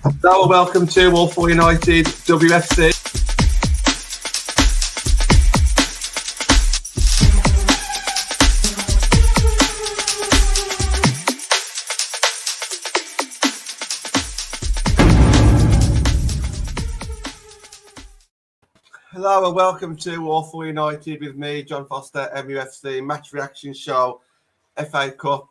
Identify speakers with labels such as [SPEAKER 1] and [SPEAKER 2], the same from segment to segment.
[SPEAKER 1] Hello and welcome to All For United WFC. Hello and welcome to All For United with me, John Foster, MUFC match reaction show, FA Cup.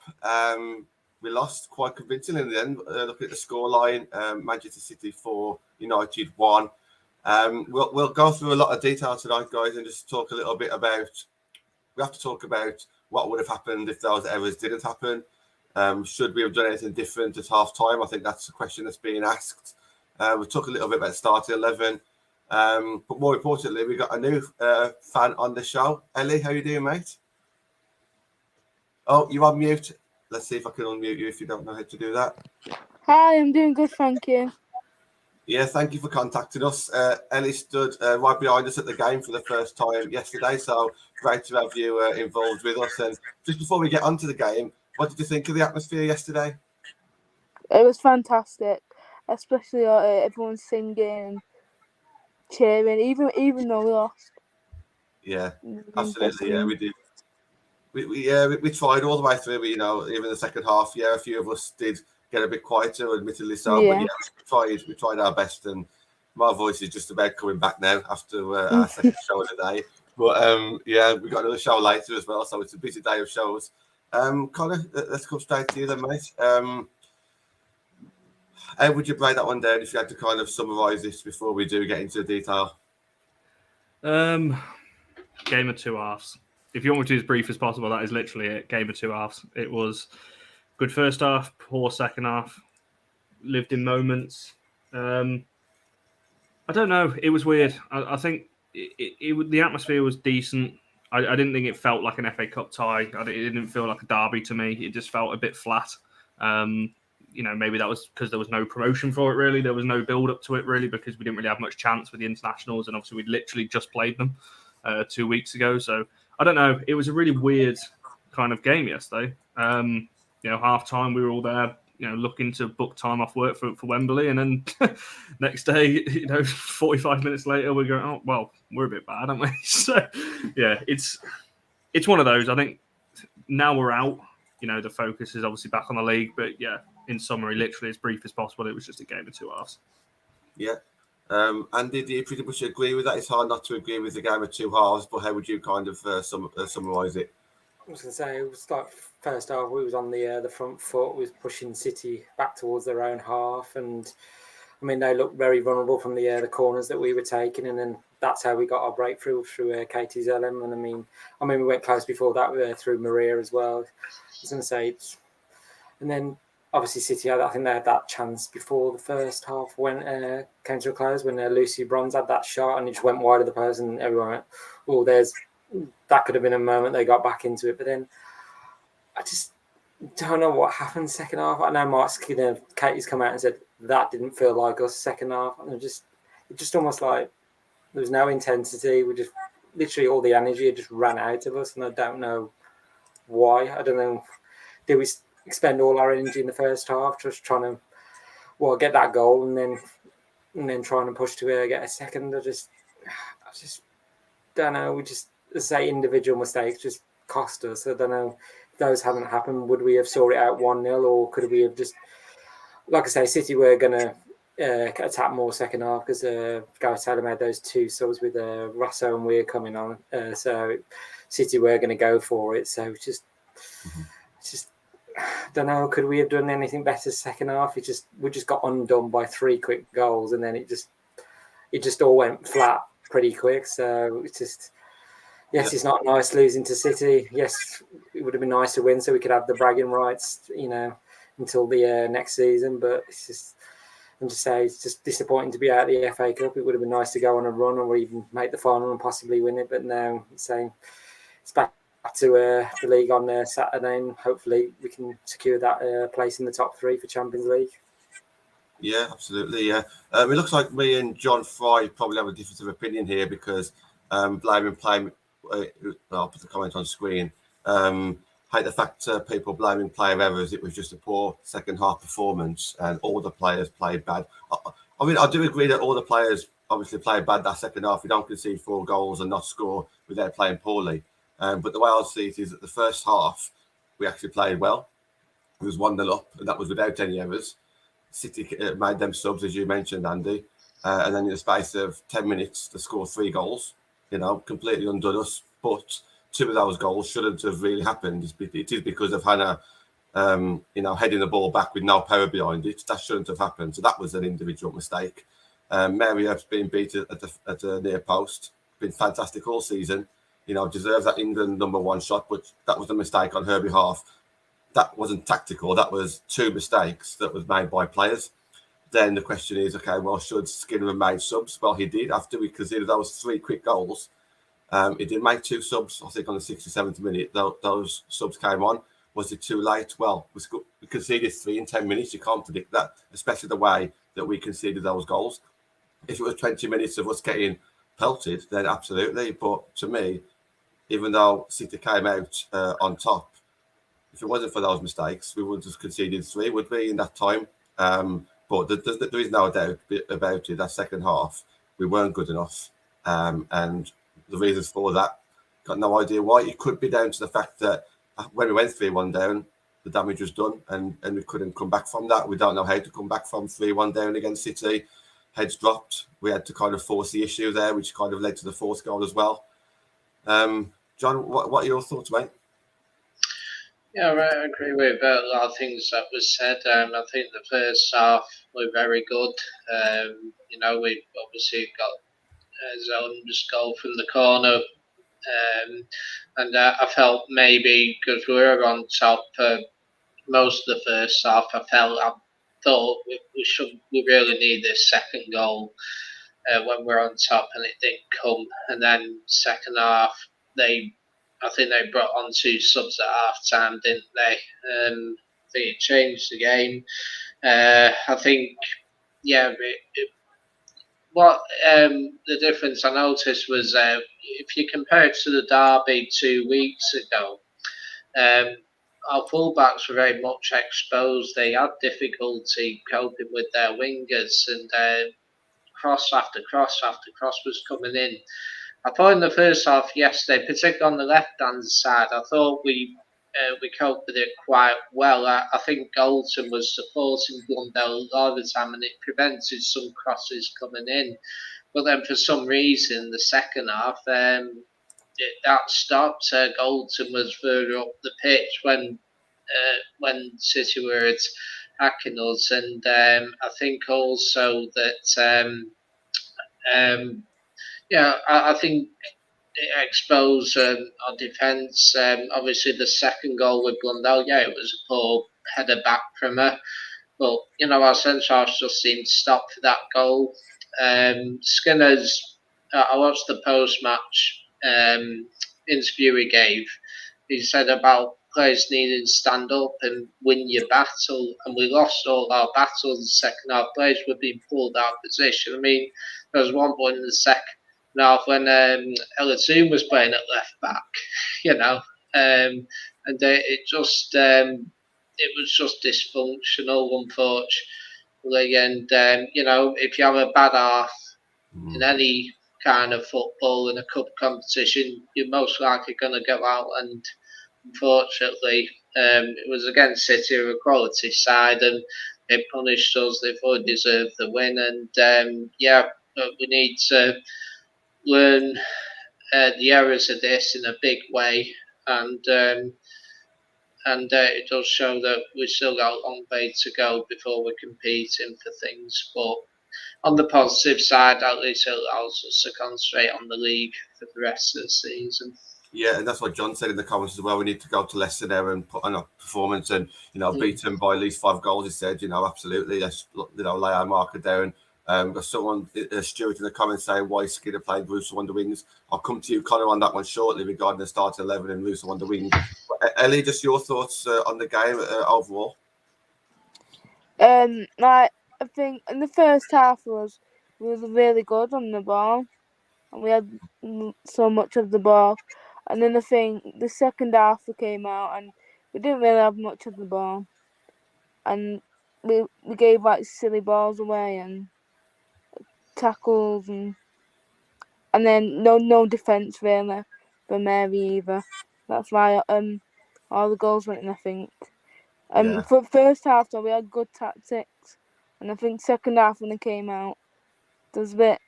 [SPEAKER 1] We lost quite convincingly in the end. Look at the scoreline: Manchester City 4, United 1. We'll go through a lot of detail tonight, guys, and just talk a little bit about. We have to talk about what would have happened if those errors didn't happen. Should we have done anything different at half time? I think that's the question that's being asked. We'll talk a little bit about starting 11. But more importantly, we got a new fan on the show. Ellie, how you doing, mate? Oh, you're on mute. Let's see if I can unmute you if you don't know how to do that.
[SPEAKER 2] Hi, I'm doing good, thank you.
[SPEAKER 1] Yeah, thank you for contacting us. Ellie stood right behind us at the game for the first time yesterday, so great to have you involved with us. And just before we get onto the game, what did you think of the atmosphere yesterday?
[SPEAKER 2] It was fantastic, especially everyone singing, cheering, even though we lost.
[SPEAKER 1] Yeah, absolutely. Yeah, we did. We tried all the way through, but, even the second half, a few of us did get a bit quieter, admittedly so.
[SPEAKER 2] Yeah.
[SPEAKER 1] But we tried our best, and my voice is just about coming back now after our second show of the day. But we got another show later as well, so it's a busy day of shows. Connor, let's come straight to you then, mate. How would you break that one down if you had to kind of summarise this before we do get into the detail?
[SPEAKER 3] Game of two halves. If you want me to be as brief as possible, that is literally it. Game of two halves. It was good first half, poor second half. Lived in moments. I don't know. It was weird. I think the atmosphere was decent. I didn't think it felt like an FA Cup tie. It didn't feel like a derby to me. It just felt a bit flat. Maybe that was because there was no promotion for it, really. There was no build-up to it, really, because we didn't really have much chance with the internationals, and obviously we'd literally just played them 2 weeks ago. So, I don't know. It was a really weird kind of game yesterday. Half-time, we were all there, looking to book time off work for Wembley, and then next day, 45 minutes later, we're going, oh, well, we're a bit bad, aren't we? So, yeah, it's one of those. I think now we're out, the focus is obviously back on the league, but, yeah, in summary, literally as brief as possible, it was just a game of two halves.
[SPEAKER 1] Yeah. Andy, do you pretty much agree with that? It's hard not to agree with the game of two halves, but how would you kind of summarise it?
[SPEAKER 4] I was going to say, it was like first half, we was on the front foot, we was pushing City back towards their own half, and I mean, they looked very vulnerable from the corners that we were taking, and then that's how we got our breakthrough through Katie Zellem. And I mean, we went close before that through Maria as well. I was going to say, and then obviously City, I think they had that chance before the first half when came to a close, when Lucy Bronze had that shot and it just went wide of the post, and everyone went, oh, that could have been a moment they got back into it. But then I just don't know what happened second half. I know Katie's come out and said that didn't feel like us second half. And it just almost like there was no intensity. We just literally all the energy just ran out of us, and I don't know why. I don't know. Did we expend all our energy in the first half just trying to get that goal and then trying to push to get a second? I just don't know. We just say individual mistakes just cost us. I don't know if those hadn't happened, would we have saw it out 1-0, or could we have just, like I say, City were going to attack more second half because Gareth Taylor made those two subs with Russo and Weir coming on, so City were going to go for it. So just don't know. Could we have done anything better second half? We just got undone by 3 quick goals, and then it just all went flat pretty quick. So it's just. Yes, it's not nice losing to City. Yes, it would have been nice to win so we could have the bragging rights, until the next season. But it's just disappointing to be out of the FA Cup. It would have been nice to go on a run or even make the final and possibly win it. But now it's back to the league on Saturday, and hopefully we can secure that place in the top 3 for Champions League.
[SPEAKER 1] Yeah, absolutely. Yeah, it looks like me and John Fry probably have a difference of opinion here because I'll put the comment on screen. hate the fact people blaming player errors. It was just a poor second half performance, and all the players played bad. I mean, I do agree that all the players obviously played bad that second half. We don't concede 4 goals and not score without playing poorly. But the way I see it is that the first half, we actually played well. It was 1-0 up, and that was without any errors. City made them subs, as you mentioned, Andy. And then in the space of 10 minutes, to score 3 goals, completely undone us. But 2 of those goals shouldn't have really happened. It is because of Hannah, heading the ball back with no power behind it. That shouldn't have happened. So that was an individual mistake. Mary has been beat at the near post. Been fantastic all season. Deserves that England #1 shot, but that was a mistake on her behalf. That wasn't tactical. That was 2 mistakes that was made by players. Then the question is, okay, well, should Skinner have made subs? Well, he did after we considered those 3 quick goals. He did make 2 subs, I think, on the 67th minute. Those subs came on. Was it too late? Well, we conceded 3 in 10 minutes. You can't predict that, especially the way that we conceded those goals. If it was 20 minutes of us getting pelted, then absolutely. But to me, even though City came out on top, if it wasn't for those mistakes, we would have conceded 3, would we, in that time? But there is no doubt about it. That second half, we weren't good enough. And the reasons for that, got no idea why. It could be down to the fact that when we went 3-1 down, the damage was done and we couldn't come back from that. We don't know how to come back from 3-1 down against City. Heads dropped. We had to kind of force the issue there, which kind of led to the 4th goal as well. John, what are your thoughts, mate?
[SPEAKER 5] Yeah, I agree with a lot of things that was said. I think the first half were very good. We obviously got Zone's goal from the corner. And I felt maybe because we were on top most of the first half, I thought we really need this second goal when we're on top, and it didn't come. And then second half, I think they brought on 2 subs at half time, didn't they? I think it changed the game. I think, the difference I noticed was if you compare it to the derby 2 weeks ago, our fullbacks were very much exposed. They had difficulty coping with their wingers, and cross after cross after cross was coming in. I thought in the first half yesterday, particularly on the left-hand side, I thought we coped with it quite well. I think Goldson was supporting Blundell a lot of the time, and it prevented some crosses coming in. But then for some reason, the second half, that stopped. Goldson was further up the pitch when City were attacking us, and I think also that I think it exposed our defence. Obviously, the second goal with Blundell, it was a poor header back from her. But, our centre-halves just seemed to stop for that goal. Skinner's, I watched the post-match interview he gave. He said about players needing to stand up and win your battle, and we lost all our battles in the second half. Players were being pulled out of position. I mean, there was one point in the second half when Ella Toon was playing at left back, and it was just dysfunctional, unfortunately. And if you have a bad half in any kind of football in a cup competition, you're most likely going to go out. And unfortunately, it was against City, a quality side, and they punished us. They fully deserved the win. And we need to learn the errors of this in a big way, and it does show that we still got a long way to go before we're competing for things. But on the positive side, at least it allows us to concentrate on the league for the rest of the season.
[SPEAKER 1] Yeah, and that's what John said in the comments as well. We need to go to Leicester there and put on a performance and, beat them by at least 5 goals, he said, absolutely. Let's, lay our marker down. Got someone, Stuart, in the comments saying why Skinner played Russo on the wings. I'll come to you, Connor, on that one shortly regarding the starting 11 and Russo on the wings. Ellie, just your thoughts on the game overall?
[SPEAKER 2] I think in the first half we was really good on the ball, and we had so much of the ball. And then I think the second half we came out and we didn't really have much of the ball, and we gave like silly balls away and tackles and then no defense really for Mary either. That's why all the goals went in, I think.
[SPEAKER 1] Yeah.
[SPEAKER 2] For first half though we had good tactics, and I think second half when they came out there was a bit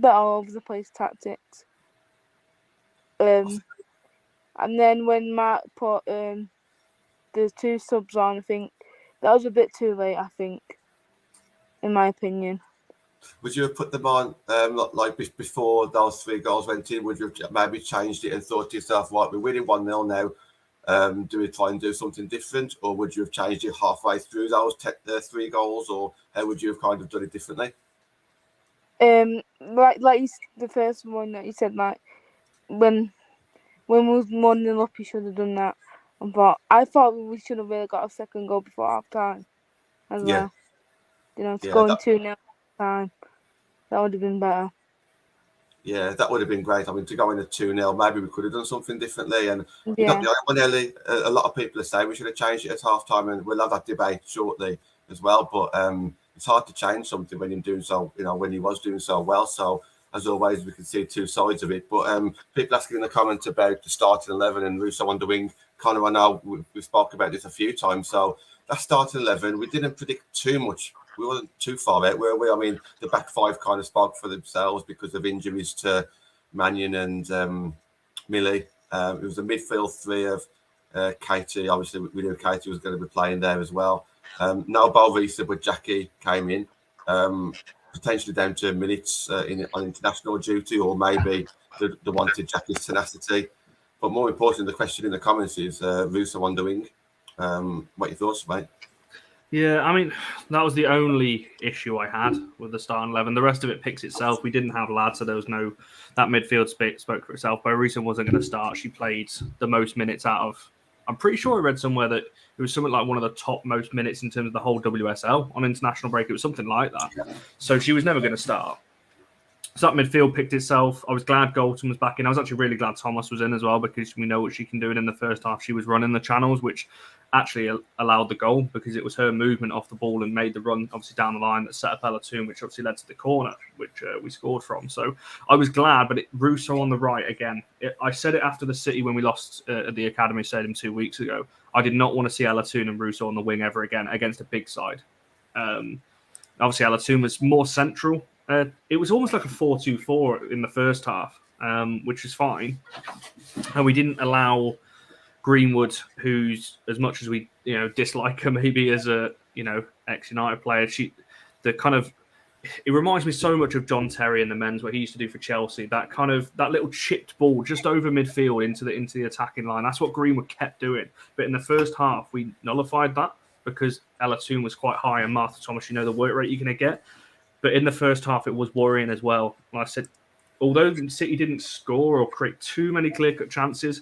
[SPEAKER 2] all over the place tactics. And then when Mark put the 2 subs on, I think that was a bit too late, I think, in my opinion.
[SPEAKER 1] Would you have put them on like before those 3 goals went in? Would you have maybe changed it and thought to yourself, right, we're winning 1-0 now, do we try and do something different? Or would you have changed it halfway through those 3 goals? Or how would you have kind of done it differently?
[SPEAKER 2] Like the first one that you said, like when we was 1-0 up, you should have done that. I thought we should have really got a second goal before half time as
[SPEAKER 1] Yeah.
[SPEAKER 2] well. You know, to
[SPEAKER 1] Yeah,
[SPEAKER 2] go in
[SPEAKER 1] that-
[SPEAKER 2] 2-0 time, that would have been better.
[SPEAKER 1] Yeah, that would have been great. I mean, to go in at 2-0, maybe we could have done something differently. And you're
[SPEAKER 2] Yeah,
[SPEAKER 1] not the only one, Ellie. A lot of people are saying we should have changed it at half time, and we'll have that debate shortly as well. But it's hard to change something when you're doing so, when he was doing so well. So, as always, we can see 2 sides of it. But people asking in the comments about the starting 11 and Russo on the wing. Connor, I know we've spoken about this a few times. So, that starting 11, we didn't predict too much. We weren't too far out, were we? I mean, the back 5 kind of spoke for themselves because of injuries to Mannion and Millie. It was a midfield 3 of Katie. Obviously, we knew Katie was going to be playing there as well. No Balvisa, but Jackie came in, potentially down to minutes on international duty, or maybe they wanted Jackie's tenacity. But more importantly, the question in the comments is Russo on the wing. What are your thoughts, mate?
[SPEAKER 3] Yeah, I mean, that was the only issue I had with the starting 11. The rest of it picks itself. We didn't have lads, so there was no... That midfield spoke for itself. But Arisa wasn't going to start. She played the most minutes out of... I'm pretty sure I read somewhere that it was something like one of the top most minutes in terms of the whole WSL on international break. It was something like that. Yeah. So she was never going to start. So that midfield picked itself. I was glad Galton was back in. I was actually really glad Thomas was in as well, because we know what she can do. And in the first half, she was running the channels, which actually allowed the goal, because it was her movement off the ball and made the run, obviously, down the line that set up Ella Toon, which obviously led to the corner, which we scored from. So I was glad, but Russo on the right again. I said it after the City when we lost at the Academy Stadium 2 weeks ago. I did not want to see Ella Toon and Russo on the wing ever again against a big side. Obviously, Ella Toon was more central. It was almost like a 4-2-4 in the first half, which is fine. And we didn't allow Greenwood, who's, as much as we dislike her maybe as a ex-United player, it reminds me so much of John Terry in the men's, what he used to do for Chelsea. That little chipped ball just over midfield into the attacking line. That's what Greenwood kept doing. But in the first half, we nullified that because Ella Toon was quite high and Martha Thomas, the work rate you're going to get. But in the first half, it was worrying as well. Like I said, although City didn't score or create too many clear-cut chances,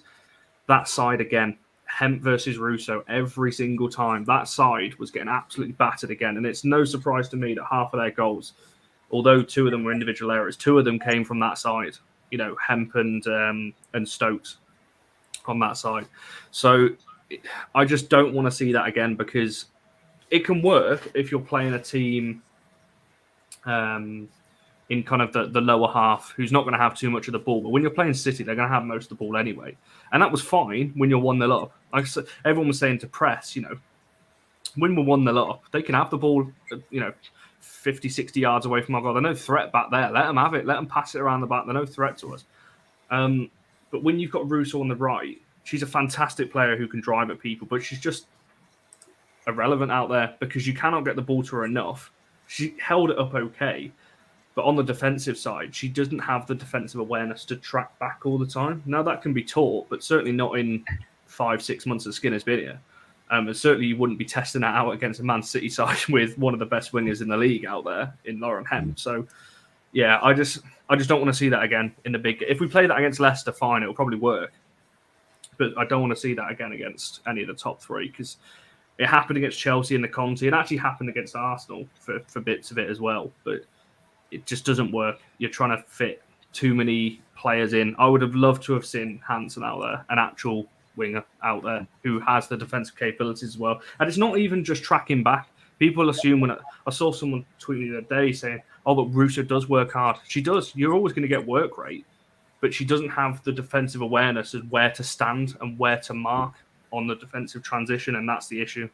[SPEAKER 3] that side again, Hemp versus Russo, every single time, that side was getting absolutely battered again. And it's no surprise to me that half of their goals, although 2 of them were individual errors, 2 of them came from that side. Hemp and Stokes on that side. So I just don't want to see that again, because it can work if you're playing a team in kind of the lower half who's not going to have too much of the ball. But when you're playing City, they're going to have most of the ball anyway. And that was fine when you're 1-0 up. Like everyone was saying to press, when we're 1-0 up, they can have the ball, 50, 60 yards away from our goal. They're no threat back there. Let them have it. Let them pass it around the back. They're no threat to us. But when you've got Russo on the right, she's a fantastic player who can drive at people, but she's just irrelevant out there because you cannot get the ball to her enough. She held it up okay, but on the defensive side, she doesn't have the defensive awareness to track back all the time. Now, that can be taught, but certainly not in 5-6 months that Skinner's been here. And certainly you wouldn't be testing that out against a Man City side with one of the best wingers in the league out there in Lauren Hemp. So, yeah, I just don't want to see that again in the big... If we play that against Leicester, fine, it'll probably work. But I don't want to see that again against any of the top 3, because it happened against Chelsea in the Conti. It actually happened against Arsenal for bits of it as well. But it just doesn't work. You're trying to fit too many players in. I would have loved to have seen Hansen out there, an actual winger out there who has the defensive capabilities as well. And it's not even just tracking back. People assume when I saw someone tweeting the other day saying, "Oh, but Russo does work hard." She does. You're always going to get work rate, but she doesn't have the defensive awareness of where to stand and where to mark on the defensive transition, and that's the issue.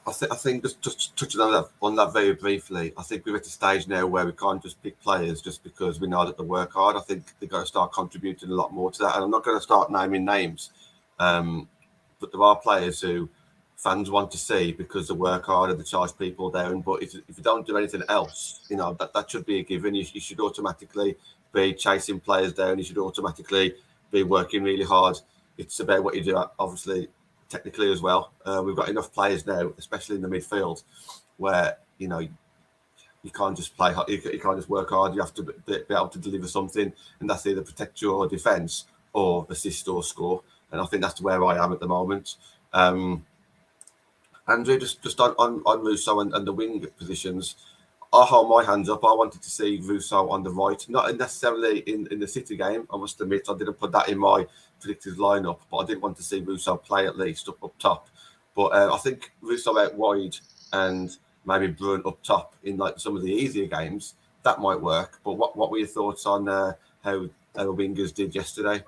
[SPEAKER 1] I think just touching on that very briefly, I think we're at a stage now where we can't just pick players just because we know that they work hard. I think they've got to start contributing a lot more to that. And I'm not going to start naming names, but there are players who fans want to see because they work hard and they charge people down. But if you don't do anything else, that should be a given. You should automatically be chasing players down. You should automatically be working really hard. It's about what you do, obviously, technically as well. We've got enough players now, especially in the midfield, where you can't just play. You can't just work hard. You have to be able to deliver something, and that's either protect your defence or assist or score. And I think that's where I am at the moment. Andrew, just on Russo and the wing positions, I hold my hands up. I wanted to see Russo on the right, not necessarily in the City game. I must admit, I didn't put that in my predicted lineup, but I did want to see Russo play at least up top. But I think Russo out wide and maybe Bruin up top in like some of the easier games, that might work. But what were your thoughts on how wingers did yesterday?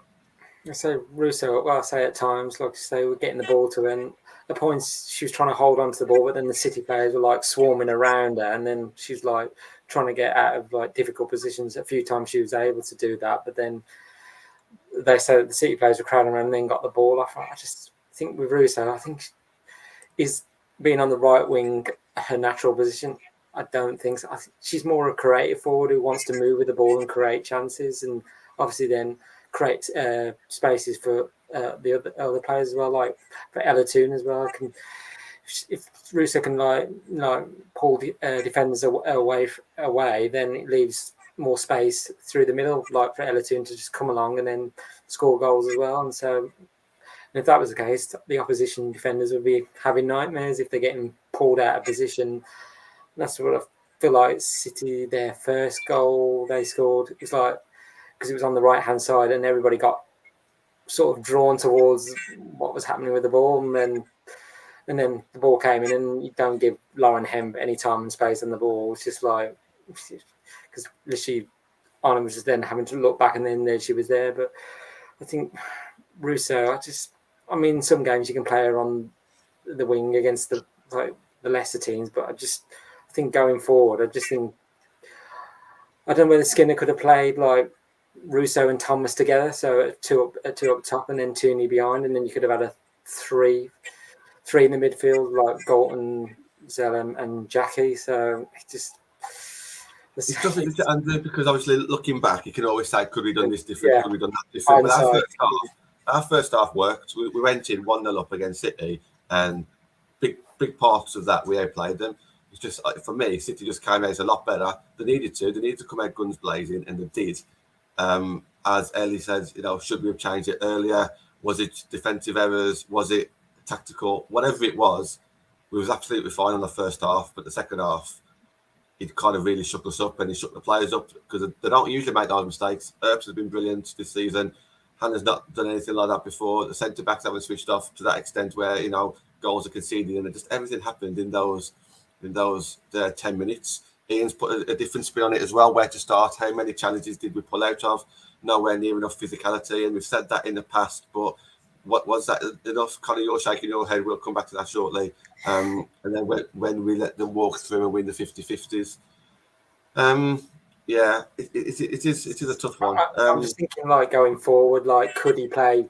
[SPEAKER 4] I say Russo, well, I say at times, like I say, we're getting the ball to her, and the points she was trying to hold on to the ball, but then the City players were like swarming around her, and then she's like trying to get out of like difficult positions. A few times she was able to do that, but then they said that the City players were crowding around and then got the ball off. I just think with Russo, I think is being on the right wing her natural position. I don't think so. I think she's more a creative forward who wants to move with the ball and create chances, and obviously then create spaces for the other players as well, like for Ella Toon as well. If Russo can pull defenders away, then it leaves more space through the middle, like for Ella Toon to just come along and then score goals as well. And so, if that was the case, the opposition defenders would be having nightmares if they're getting pulled out of position. That's what I feel like City, their first goal they scored, it's like, because it was on the right-hand side and everybody got sort of drawn towards what was happening with the ball, and then the ball came in, and you don't give Lauren Hemp any time and space on the ball. It's just like, because literally Arnhem was just then having to look back, and then there she was there. But I think Russo, some games you can play her on the wing against the lesser teams, but I think going forward, I don't know whether Skinner could have played like Russo and Thomas together, so two up top and then Tooney behind, and then you could have had a three in the midfield like Galton, Zellem, and Jackie. So
[SPEAKER 1] it's tough to Andrew, because obviously looking back, you can always say, could we done this different?
[SPEAKER 4] Yeah.
[SPEAKER 1] Could we done that different? But our first half worked. We went in 1-0 up against City, and big parts of that we outplayed them. It's just for me, City just came out a lot better. They needed to come out guns blazing, and they did. As Ellie says, should we have changed it earlier? Was it defensive errors? Was it tactical? Whatever it was, we was absolutely fine on the first half, but the second half, it kind of really shook us up, and it shook the players up, because they don't usually make those mistakes. Earps has been brilliant this season. Hannah's not done anything like that before. The centre backs haven't switched off to that extent where goals are conceded, and just everything happened in those 10 minutes. Ian's put a different spin on it as well. Where to start? How many challenges did we pull out of? Nowhere near enough physicality, and we've said that in the past. But what was that enough? Connor, you're shaking your head. We'll come back to that shortly. And then when we let them walk through and win the 50-50s, it is a tough one.
[SPEAKER 4] I'm just thinking, like, going forward, like, could he play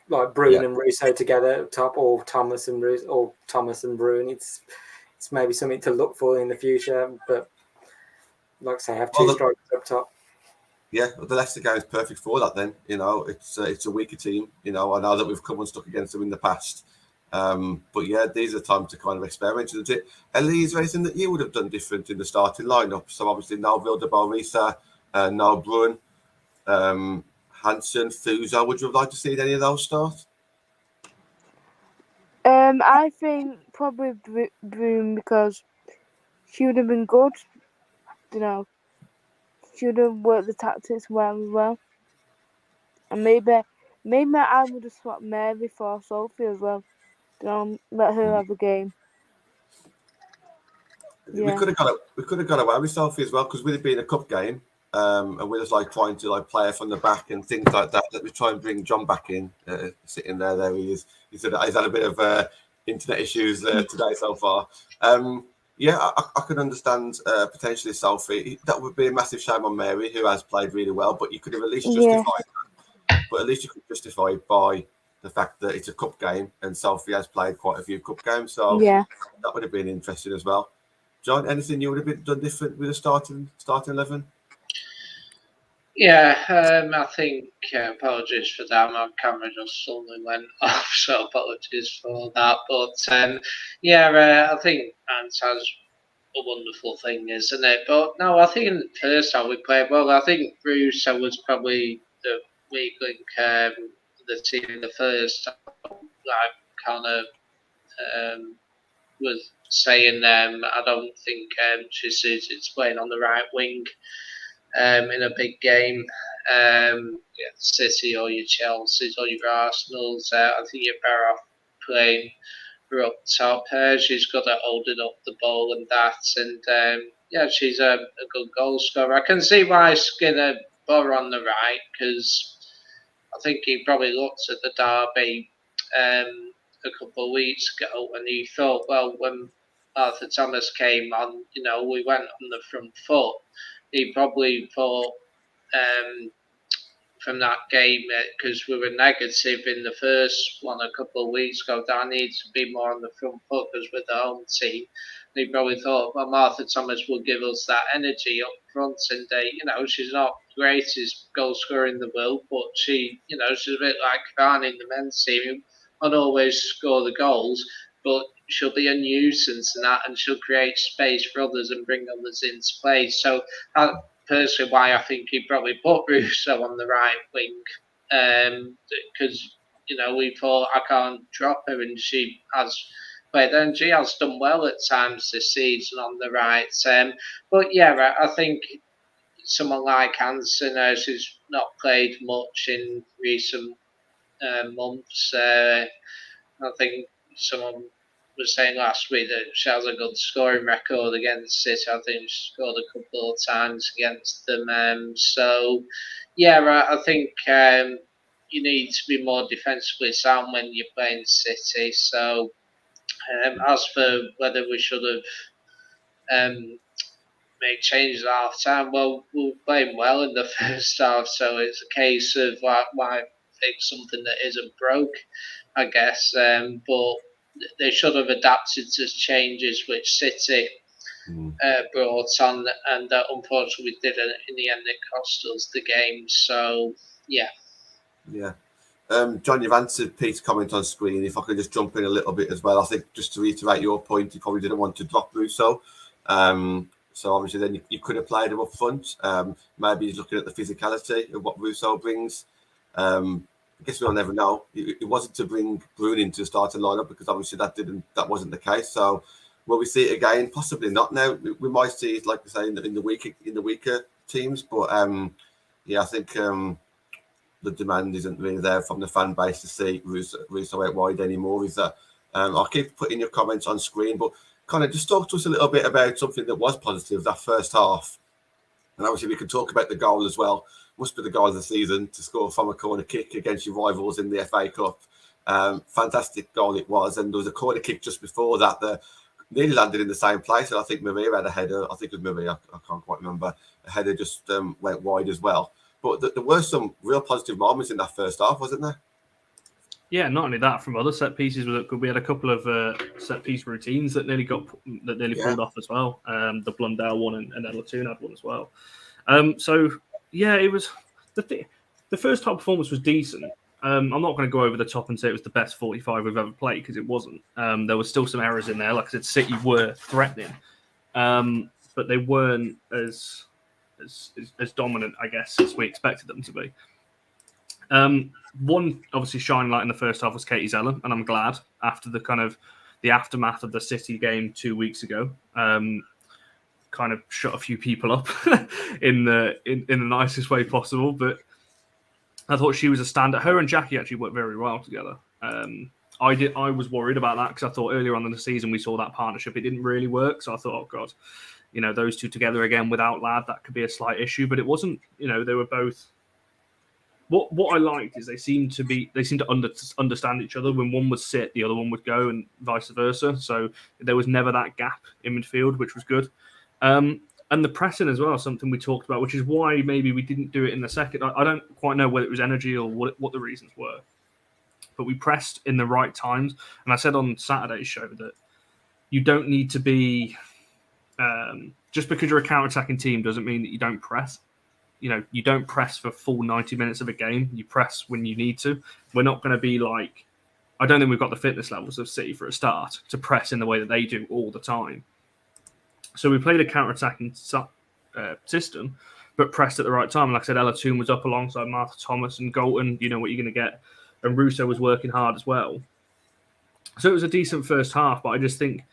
[SPEAKER 4] like Bruin and Russo together up top, or Thomas and Bruin? It's maybe something to look for in the future, but like I say, have two strikers up top.
[SPEAKER 1] Yeah, the Leicester game is perfect for that. Then it's a weaker team. I know that we've come unstuck against them in the past, but yeah, these are times to kind of experiment, isn't it? Ellie, is there anything that you would have done different in the starting lineup? So obviously no Vilde-Borisa, no Bruin, Hansen, Fuso. Would you have liked to see any of those start?
[SPEAKER 2] I think probably Broom, because she would have been good. She would have worked the tactics well as well. And maybe Maybe I would have swapped Mary for Sophie as well. Let her have the game.
[SPEAKER 1] We
[SPEAKER 2] Yeah.
[SPEAKER 1] could have got away with Sophie as well, because with it being a cup game, and with us like trying to like play her from the back and things like that. Let me try and bring John back in, sitting there. There he is. He's had a bit of internet issues today so far. Yeah, I could understand potentially Sophie. That would be a massive shame on Mary, who has played really well. But you could have at least justified. But at least you could justify it by the fact that it's a cup game, and Sophie has played quite a few cup games, so
[SPEAKER 2] Yeah.
[SPEAKER 1] that would have been interesting as well. John, anything you would have done different with the starting 11?
[SPEAKER 5] Yeah, I think apologies for that. My camera just suddenly went off, so apologies for that. But I think Ant has a wonderful thing, isn't it? But no, I think in the first half we played well. I think Russo was probably the weak link of the team in the first half. Like Connor was saying, I don't think she's suited to playing on the right wing in a big game. City or your Chelsea's or your Arsenal's. I think you're better off playing her up top. She's good at holding up the ball and that. And she's a good goal scorer. I can see why Skinner put her on the right, because I think he probably looked at the derby a couple of weeks ago and he thought, well, when Arthur Thomas came on, we went on the front foot. He probably thought from that game, because we were negative in the first one a couple of weeks ago, that I need to be more on the front foot because we're the home team. And he probably thought, well, Martha Thomas will give us that energy up front. And, she's not the greatest goal scorer in the world, but she's a bit like Varney in the men's team, who won't always score the goals, but she'll be a nuisance in that, and she'll create space for others and bring others into play. So personally why I think he probably put Russo on the right wing, because we thought I can't drop her, and she has played and she has done well at times this season on the right. But yeah, I think someone like Hansen, who's not played much in recent months, I think someone was saying last week that she has a good scoring record against City. I think she scored a couple of times against them. I think you need to be more defensively sound when you're playing City. So as for whether we should have made changes at half time, well, we were playing well in the first half, so it's a case of why fix something that isn't broke, I guess. But they should have adapted to changes which City brought on, and unfortunately didn't. In the end, it cost us the game. So, yeah.
[SPEAKER 1] Yeah. John, you've answered Pete's comment on screen. If I could just jump in a little bit as well, I think just to reiterate your point, you probably didn't want to drop Russo. So obviously then you could have played him up front. Maybe he's looking at the physicality of what Russo brings. I guess we'll never know. It wasn't to bring Bruin into the starting lineup, because obviously that wasn't the case. So will we see it again? Possibly not. Now we might see it, like I say, in the weaker teams. But I think the demand isn't really there from the fan base to see Russo out wide anymore. Is that? I'll keep putting your comments on screen, but kind of just talk to us a little bit about something that was positive that first half. And obviously we can talk about the goal as well. Must be the goal of the season, to score from a corner kick against your rivals in the FA Cup. Fantastic goal it was. And there was a corner kick just before that nearly landed in the same place. And I think Maria had a header. I think it was Maria. I can't quite remember. A header just went wide as well. But there were some real positive moments in that first half, wasn't there?
[SPEAKER 3] Yeah, not only that, from other set pieces, we had a couple of set piece routines that nearly pulled off as well. The Blundell one and Ella Toon had one as well. It was the first half performance was decent. I'm not going to go over the top and say it was the best 45 we've ever played, because it wasn't. There was still some errors in there. Like I said, City were threatening, but they weren't as dominant, I guess, as we expected them to be. One obviously shining light in the first half was Katie Zeller, and I'm glad after the aftermath of the City game 2 weeks ago. Kind of shut a few people up in the nicest way possible, but I thought she was a standout. Her and Jackie actually worked very well together. I was worried about that because I thought earlier on in the season we saw that partnership. It didn't really work. So I thought, oh, God, those two together again without Ladd, that could be a slight issue. But it wasn't, they were both. What I liked is they seemed to understand each other. When one would sit, the other one would go, and vice versa. So there was never that gap in midfield, which was good. And the pressing as well, something we talked about, which is why maybe we didn't do it in the second. I don't quite know whether it was energy or what the reasons were. But we pressed in the right times. And I said on Saturday's show that you don't need to be... just because you're a counter-attacking team doesn't mean that you don't press. You don't press for full 90 minutes of a game. You press when you need to. We're not going to be like... I don't think we've got the fitness levels of City for a start to press in the way that they do all the time. So we played a counter-attacking system, but pressed at the right time. Like I said, Ella Toon was up alongside Martha Thomas and Galton. You know what you're going to get. And Russo was working hard as well. So it was a decent first half, but I just think...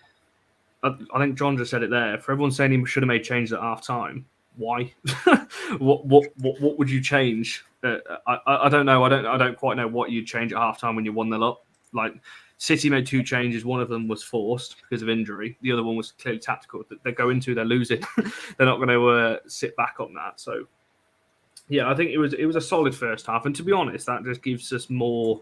[SPEAKER 3] I think John just said it there. For everyone saying he should have made changes at half-time, why? What would you change? I don't know. I don't quite know what you'd change at half-time when you're 1-0 up. Like, City made two changes. One of them was forced because of injury. The other one was clearly tactical. They go into, they're losing. They're not going to sit back on that. So, yeah, I think it was a solid first half. And to be honest, that just gives us more.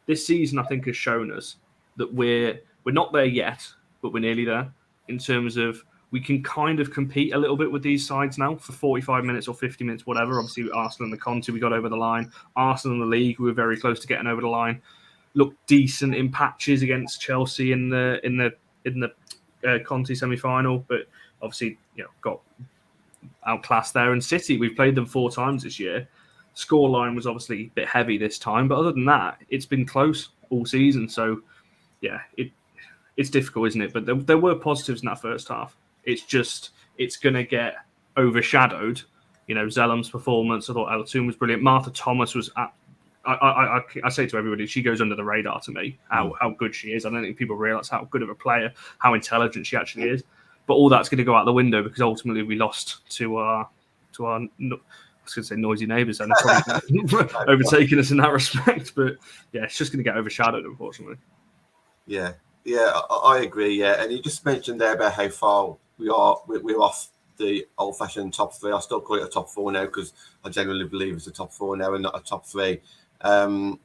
[SPEAKER 3] This season, I think, has shown us that we're not there yet, but we're nearly there in terms of we can kind of compete a little bit with these sides now for 45 minutes or 50 minutes, whatever. Obviously, Arsenal and the Conte, we got over the line. Arsenal and the league, we were very close to getting over the line. Looked decent in patches against Chelsea in the Conte semi-final, but obviously got outclassed there. And City, we've played them 4 times this year. Scoreline was obviously a bit heavy this time, but other than that, it's been close all season. So yeah, it's difficult, isn't it? But there were positives in that first half. It's going to get overshadowed. Zellam's performance, I thought Ella Toon was brilliant. Martha Thomas was I say to everybody, she goes under the radar to me, how good she is. I don't think people realise how good of a player, how intelligent she actually is. But all that's going to go out the window because ultimately we lost to our I was going to say noisy neighbours and probably overtaking us in that respect. But yeah, it's just going to get overshadowed, unfortunately.
[SPEAKER 1] Yeah, I agree. Yeah, and you just mentioned there about how far we're off the old-fashioned top 3. I still call it a top 4 now because I genuinely believe it's a top 4 now and not a top 3. I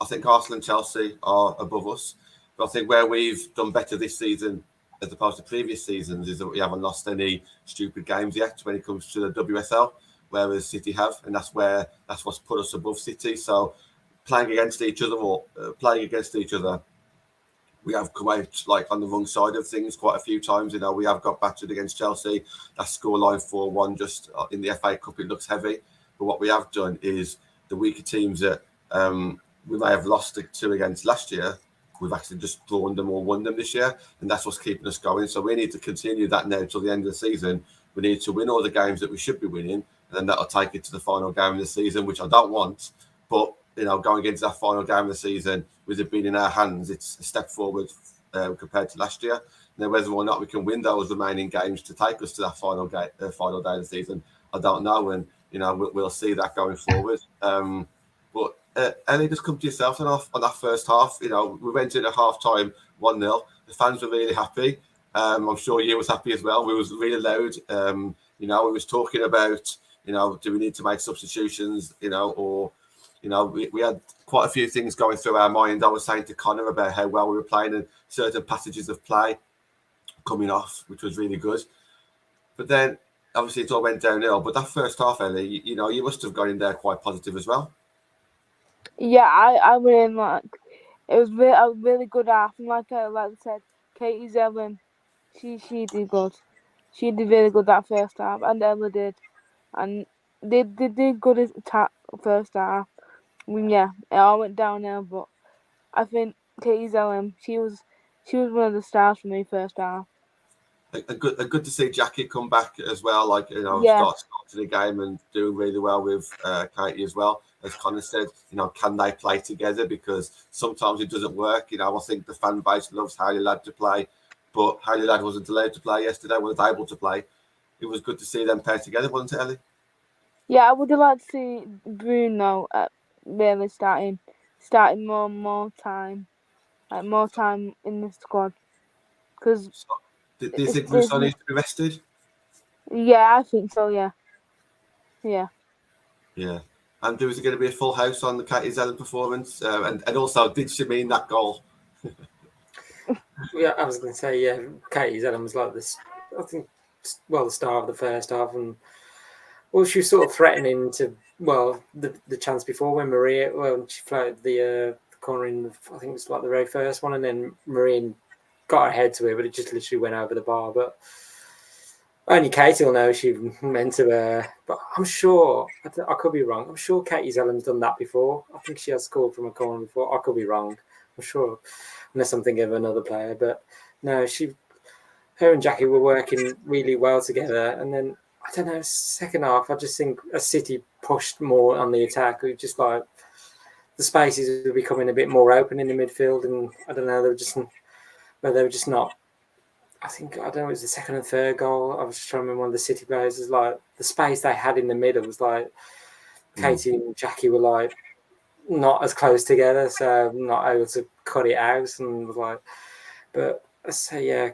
[SPEAKER 1] think Arsenal and Chelsea are above us, but I think where we've done better this season as opposed to previous seasons is that we haven't lost any stupid games yet when it comes to the WSL, whereas City have, and that's what's put us above City. So playing against each other, we have come out like on the wrong side of things quite a few times. We have got battered against Chelsea. That scoreline 4-1 just in the FA Cup, it looks heavy. But what we have done is the weaker teams that we may have lost to against last year, we've actually just drawn them or won them this year. And that's what's keeping us going. So we need to continue that now till the end of the season. We need to win all the games that we should be winning. And then that'll take it to the final game of the season, which I don't want. But, going into that final game of the season, with it being in our hands, it's a step forward compared to last year. Now, whether or not we can win those remaining games to take us to that final day of the season, I don't know. And, we'll see that going forward. But Ellie, just come to yourself on that first half. We went in at half-time 1-0. The fans were really happy. I'm sure you was happy as well. We was really loud. We was talking about, do we need to make substitutions, or... we had quite a few things going through our mind. I was saying to Connor about how well we were playing and certain passages of play coming off, which was really good. But then, obviously, it all went downhill. But that first half, Ellie, you must have gone in there quite positive as well.
[SPEAKER 2] Yeah, I really like. It was a really good half, and like I said, Katie Zellam, she did good. She did really good that first half, and Ella did, and they did good at first half. Yeah, it all went downhill, but I think Katie Zellam, she was one of the stars for me first half.
[SPEAKER 1] And good to see Jackie come back as well, start to the game and doing really well with Katie as well. As Connor said, can they play together? Because sometimes it doesn't work. I think the fan base loves Hayley Ladd to play, but Hayley Ladd wasn't allowed to play yesterday, wasn't able to play. It was good to see them pair together, wasn't it, Ellie?
[SPEAKER 2] Yeah, I would have liked to see Bruno really starting more time, like more time in the squad. Because
[SPEAKER 1] So, do you think Rousseau needs to be rested?
[SPEAKER 2] yeah, I think so. Yeah.
[SPEAKER 1] Yeah. And is it going to be a full house on the Katie Zellen performance? And also, did she mean that goal?
[SPEAKER 4] Yeah, I was going to say, yeah, Katie Zellum was like this, I think, the star of the first half. And, she was sort of threatening to, the chance before when she floated the corner in, I think it was like the very first one, and then Marie got her head to it, but it just literally went over the bar. But only Katie will know she meant to. But I'm sure, I could be wrong. I'm sure Katie Zellum's done that before. I think she has scored from a corner before. I could be wrong. I'm sure, unless I'm thinking of another player. But no, her and Jackie were working really well together. And then, I don't know, second half, I just think a City pushed more on the attack. We just like the spaces were becoming a bit more open in the midfield. And I don't know, they were just not. I don't know, it was the second and third goal. I was just trying to remember one of the City players is like the space they had in the middle was like Katie and Jackie were like not as close together, so not able to cut it out. And was like, but I say, yeah,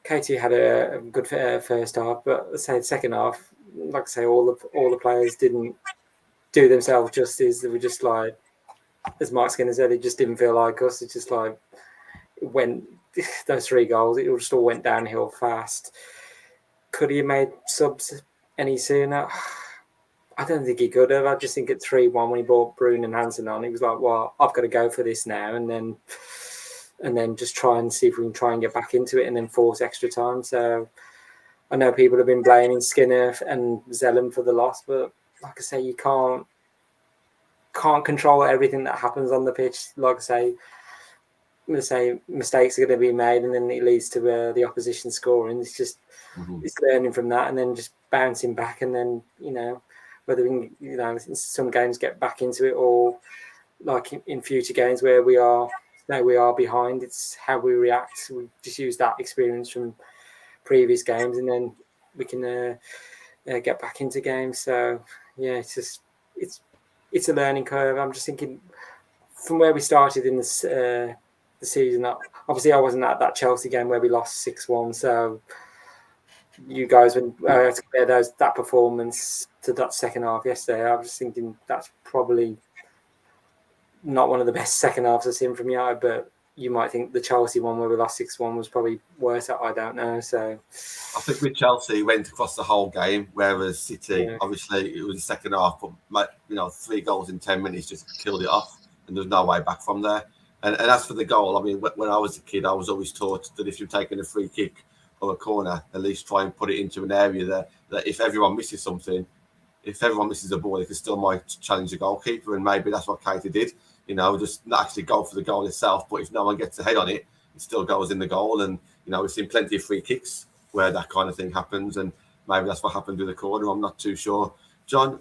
[SPEAKER 4] Katie had a good first half, but I say the second half, like I say, all the players didn't do themselves justice. They were just like, as Mark Skinner said, it just didn't feel like us. It just like went those 3 goals. It just all went downhill fast. Could he have made subs any sooner? I don't think he could have. I just think at 3-1 when he brought Bruno and Hansen on, he was like, well, I've got to go for this now, and then just try and see if we can try and get back into it and then force extra time. So I know people have been blaming Skinner and Zellum for the loss, but like I say, you can't control everything that happens on the pitch. Like I say, mistakes are going to be made, and then it leads to the opposition scoring. It's just it's learning from that, and then just bouncing back, and then whether we can in some games get back into it, or like in future games where we are behind. It's how we react. We just use that experience from previous games, and then we can get back into games. So yeah, it's a learning curve. I'm just thinking from where we started in the season. Obviously, I wasn't at that Chelsea game where we lost 6-1. So you guys, when compare that performance to that second half yesterday, I was just thinking that's probably not one of the best second halves I've seen from United, but you might think the Chelsea one where we lost 6-1 was probably worse. I don't know. So
[SPEAKER 1] I think with Chelsea, went across the whole game, whereas City, obviously, it was the second half, but 3 goals in 10 minutes just killed it off, and there's no way back from there. And as for the goal, I mean, when I was a kid, I was always taught that if you're taking a free kick or a corner, at least try and put it into an area that if everyone misses something, if everyone misses a ball, they can still might challenge the goalkeeper, and maybe that's what Katie did. Just not actually go for the goal itself, but if no one gets a head on it, it still goes in the goal. And we've seen plenty of free kicks where that kind of thing happens, and maybe that's what happened with the corner. I'm not too sure. John,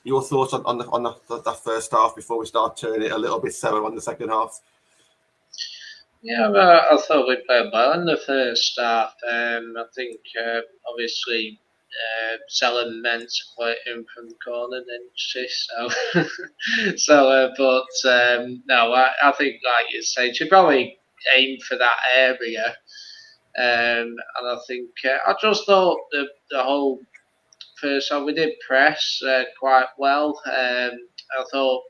[SPEAKER 1] your thoughts on that first half before we start turning it a little bit sour on the second half?
[SPEAKER 5] Yeah, I thought we played well in the first half. I think obviously Zellum meant to play in from the corner, didn't she? No, I think like you say, she probably aimed for that area. And I think I just thought the whole first half we did press quite well. I thought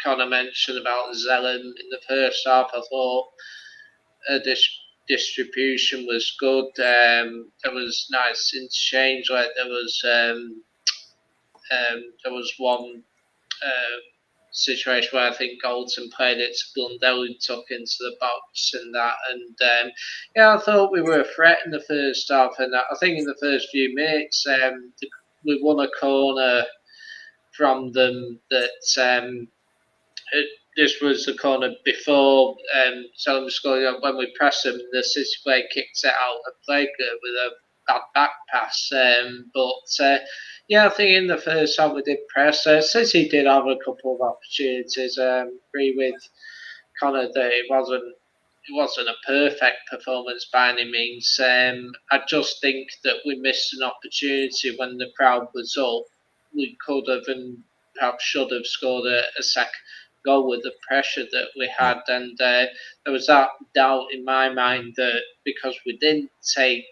[SPEAKER 5] Connor mentioned about Zellum in the first half. I thought this distribution was good. There was nice interchange. Like there was one situation where I think Goldson played it to Blundell, who took into the box and that. And I thought we were a threat in the first half. And I think in the first few minutes, we won a corner from them that. This was the corner before Zellum scored. When we pressed them, the City player kicked it out of play with a bad back pass. I think in the first half we did press. City did have a couple of opportunities. Agree with Connor that it wasn't it wasn't a perfect performance by any means. I just think that we missed an opportunity when the crowd was up. We could have and perhaps should have scored a second goal with the pressure that we had, and there was that doubt in my mind that because we didn't take.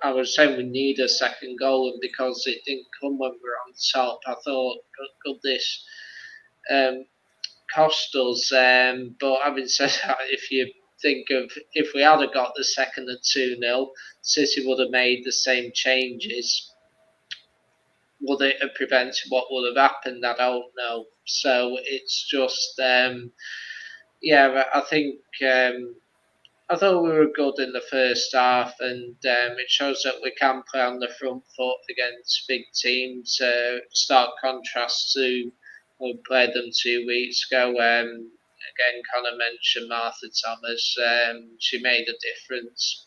[SPEAKER 5] I was saying we need a second goal, and because it didn't come when we were on top, I thought, could this cost us? But having said that, if you think of if we had got the second at 2-0, City would have made the same changes. Would it have prevented what would have happened? I don't know. So it's just, I think. I thought we were good in the first half, and it shows that we can play on the front foot against big teams. Stark contrast to when we played them 2 weeks ago. Again, Connor mentioned Martha Thomas. She made a difference.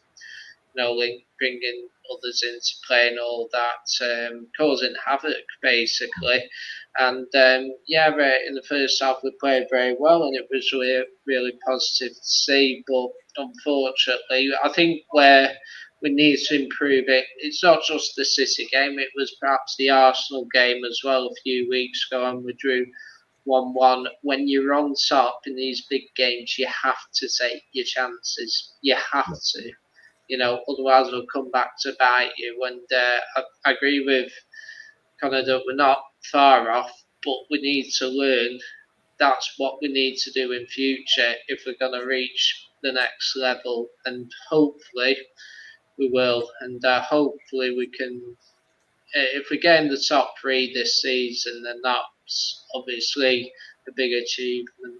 [SPEAKER 5] Bringing others into play and all that, causing havoc basically. And in the first half we played very well, and it was really positive to see. But unfortunately, I think where we need to improve it's not just the City game. It was perhaps the Arsenal game as well a few weeks ago, and we drew 1-1. When you're on top in these big games, you have to take your chances. You have to. Otherwise it'll come back to bite you. And I agree with kind of that we're not far off, but we need to learn. That's what we need to do in future if we're going to reach the next level. And hopefully we will. And hopefully we can, if we get in the top 3 this season, then that's obviously a big achievement.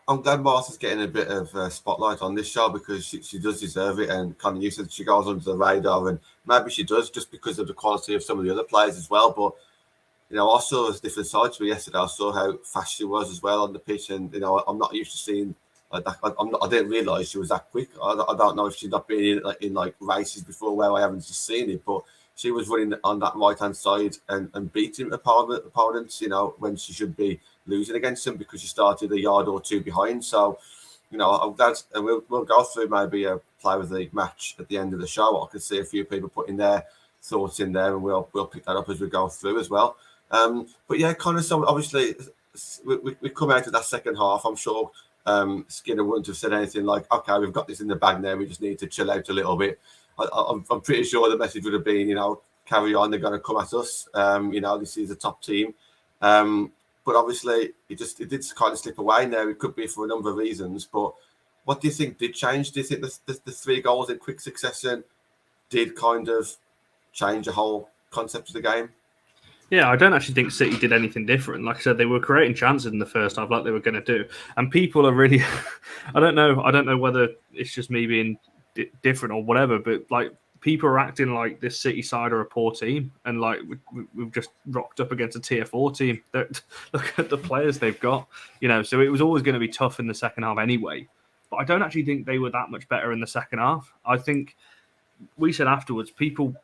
[SPEAKER 1] I'm glad Martha's getting a bit of spotlight on this show because she does deserve it. And kind of you said she goes under the radar, and maybe she does just because of the quality of some of the other players as well. But I saw a different side to her yesterday. I saw how fast she was as well on the pitch, and I'm not used to seeing like that. I didn't realise she was that quick. I don't know if she's not been in races before where I haven't just seen it, but she was running on that right hand side and beating opponents. When she should be losing against them because she started a yard or two behind. So, I'm glad, and we'll go through maybe a player of the match at the end of the show. I can see a few people putting their thoughts in there, and we'll pick that up as we go through as well. But yeah, kind of. So obviously, we come out of that second half. I'm sure Skinner wouldn't have said anything like, "Okay, we've got this in the bag now. We just need to chill out a little bit." I'm pretty sure the message would have been, carry on. They're going to come at us. This is a top team. But obviously, it did kind of slip away now. It could be for a number of reasons. But what do you think did change? Do you think the 3 goals in quick succession did kind of change the whole concept of the game?
[SPEAKER 3] Yeah, I don't actually think City did anything different. Like I said, they were creating chances in the first half like they were going to do. And people are really... I don't know whether it's just me being different or whatever, but people are acting like this City side are a poor team, and we've just rocked up against a tier 4 team. Look at the players they've got, So it was always going to be tough in the second half anyway. But I don't actually think they were that much better in the second half. I think we said afterwards people